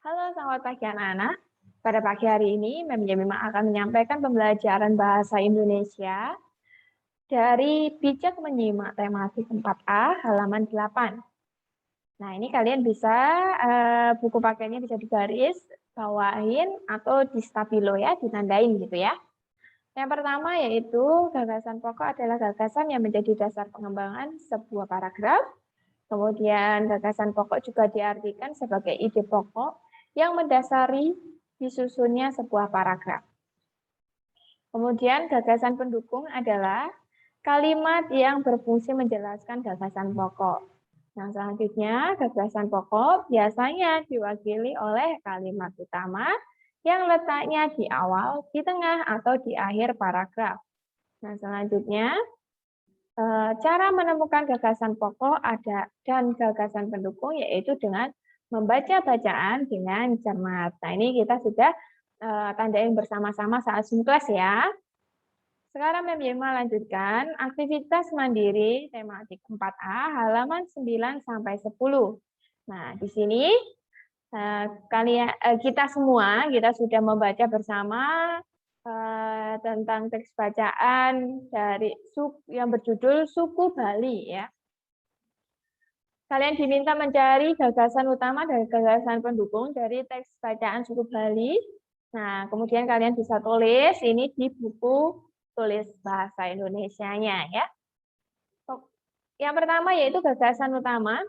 Halo, selamat pagi anak-anak. Pada pagi hari ini, Mem Yemima akan menyampaikan pembelajaran bahasa Indonesia dari Bijak Menyimak Tematik 4A halaman 8. Nah, ini kalian bisa buku pakainya bisa digaris, bawahin, atau di stabilo ya, ditandain gitu ya. Yang pertama yaitu gagasan pokok adalah gagasan yang menjadi dasar pengembangan sebuah paragraf. Kemudian gagasan pokok juga diartikan sebagai ide pokok yang mendasari disusunnya sebuah paragraf. Kemudian gagasan pendukung adalah kalimat yang berfungsi menjelaskan gagasan pokok. Nah, selanjutnya gagasan pokok biasanya diwakili oleh kalimat utama yang letaknya di awal, di tengah, atau di akhir paragraf. Nah, selanjutnya cara menemukan gagasan pokok dan gagasan pendukung yaitu dengan membaca bacaan dengan cermat. Nah, ini kita sudah tandain bersama-sama saat Zoom kelas ya. Sekarang Mem Yema lanjutkan aktivitas mandiri tematik 4A halaman 9 sampai 10. Nah, di sini kita semua sudah membaca bersama tentang teks bacaan dari yang berjudul Suku Bali ya. Kalian diminta mencari gagasan utama dan gagasan pendukung dari teks bacaan Suku Bali. Nah, kemudian kalian bisa tulis ini di buku tulis bahasa Indonesianya ya. Yang pertama yaitu gagasan utama.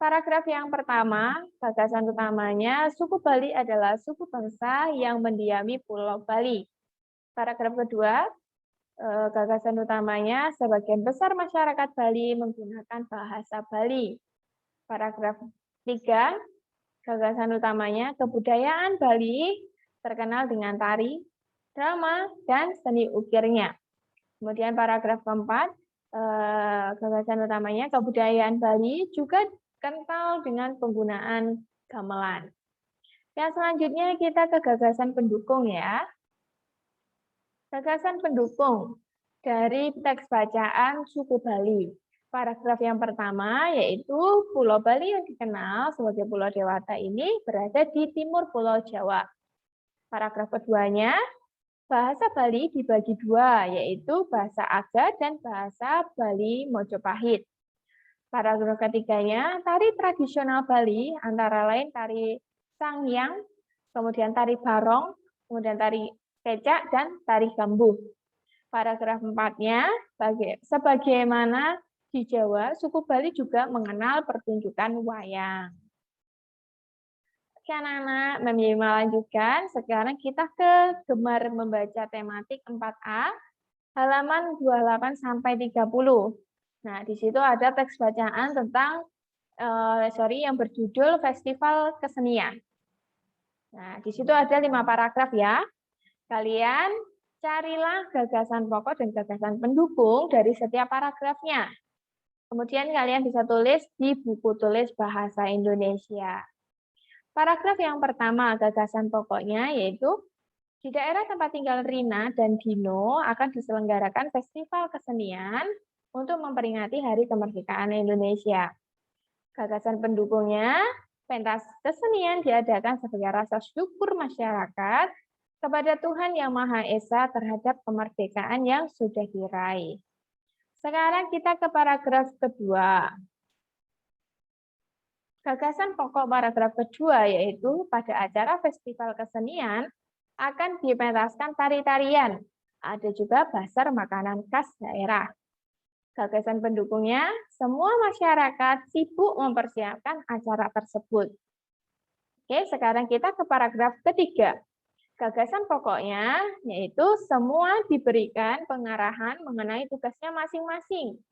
Paragraf yang pertama, gagasan utamanya, suku Bali adalah suku bangsa yang mendiami Pulau Bali. Paragraf kedua, gagasan utamanya, sebagian besar masyarakat Bali menggunakan bahasa Bali. Paragraf 3, gagasan utamanya, kebudayaan Bali terkenal dengan tari, drama, dan seni ukirnya. Kemudian paragraf keempat, gagasan utamanya, kebudayaan Bali juga kental dengan penggunaan gamelan. Yang selanjutnya kita ke gagasan pendukung ya. Gagasan pendukung dari teks bacaan Suku Bali. Paragraf yang pertama yaitu Pulau Bali yang dikenal sebagai Pulau Dewata ini berada di timur Pulau Jawa. Paragraf keduanya, bahasa Bali dibagi dua, yaitu bahasa Aga dan bahasa Bali Mojopahit. Paragraf ketiganya, tari tradisional Bali antara lain tari Sangyang, kemudian tari Barong, kemudian tari Kecak, dan tari Gambuh. Paragraf 4-nya, sebagaimana di Jawa, suku Bali juga mengenal pertunjukan wayang. Oke anak-anak, Mem Yema lanjutkan. Sekarang kita ke gemar membaca tematik 4A, halaman 28 sampai 30. Nah, di situ ada teks bacaan tentang yang berjudul Festival Kesenian. Nah, di situ ada 5 paragraf ya. Kalian carilah gagasan pokok dan gagasan pendukung dari setiap paragrafnya. Kemudian kalian bisa tulis di buku tulis bahasa Indonesia. Paragraf yang pertama, gagasan pokoknya yaitu di daerah tempat tinggal Rina dan Dino akan diselenggarakan festival kesenian untuk memperingati Hari Kemerdekaan Indonesia. Gagasan pendukungnya, pentas kesenian diadakan sebagai rasa syukur masyarakat kepada Tuhan Yang Maha Esa terhadap kemerdekaan yang sudah diraih. Sekarang kita ke paragraf kedua. Gagasan pokok paragraf kedua yaitu pada acara festival kesenian akan dipentaskan tari-tarian. Ada juga bazar makanan khas daerah. Gagasan pendukungnya, semua masyarakat sibuk mempersiapkan acara tersebut. Oke, sekarang kita ke paragraf ketiga. Gagasan pokoknya yaitu semua diberikan pengarahan mengenai tugasnya masing-masing.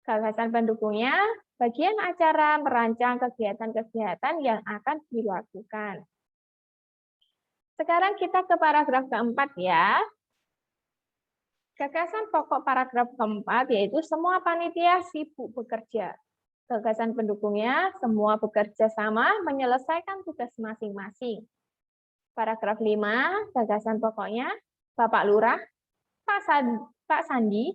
Gagasan pendukungnya, bagian acara merancang kegiatan-kegiatan yang akan dilakukan. Sekarang kita ke paragraf keempat ya. Gagasan pokok paragraf keempat yaitu semua panitia sibuk bekerja. Gagasan pendukungnya, semua bekerja sama menyelesaikan tugas masing-masing. Paragraf 5, gagasan pokoknya, Bapak Lurah, Pak Sandi,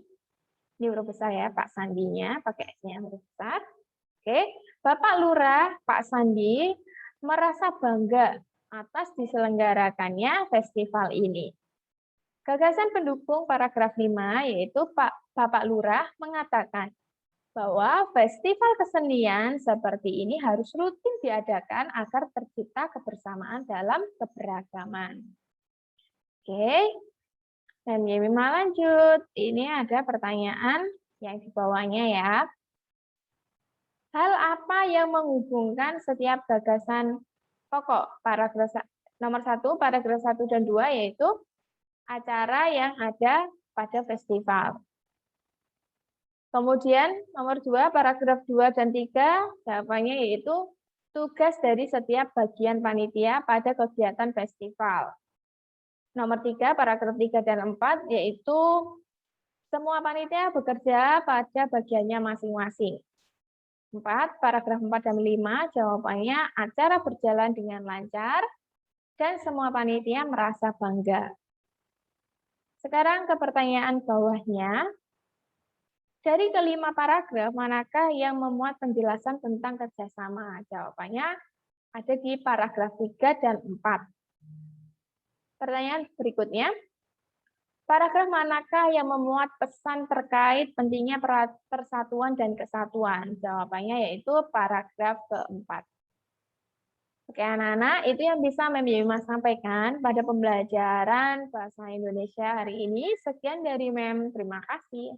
ini huruf besar ya, Pak Sandinya, pakai S-nya huruf besar. Oke, Bapak Lurah, Pak Sandi, merasa bangga atas diselenggarakannya festival ini. Gagasan pendukung paragraf 5 yaitu Bapak Lurah mengatakan bahwa festival kesenian seperti ini harus rutin diadakan agar tercipta kebersamaan dalam keberagaman. Oke, dan Yemima lanjut. Ini ada pertanyaan yang di bawahnya ya. Hal apa yang menghubungkan setiap gagasan pokok paragraf nomor 1, paragraf 1 dan 2 yaitu acara yang ada pada festival. Kemudian nomor 2, paragraf 2 dan 3, jawabannya yaitu tugas dari setiap bagian panitia pada kegiatan festival. Nomor 3, paragraf 3 dan 4, yaitu semua panitia bekerja pada bagiannya masing-masing. 4, paragraf 4 dan 5, jawabannya acara berjalan dengan lancar dan semua panitia merasa bangga. Sekarang ke pertanyaan bawahnya. Dari kelima paragraf, manakah yang memuat penjelasan tentang kerjasama? Jawabannya ada di paragraf 3 dan 4. Pertanyaan berikutnya. Paragraf manakah yang memuat pesan terkait pentingnya persatuan dan kesatuan? Jawabannya yaitu paragraf keempat. Oke anak-anak, itu yang bisa Mem Yemima sampaikan pada pembelajaran Bahasa Indonesia hari ini. Sekian dari Mem, terima kasih.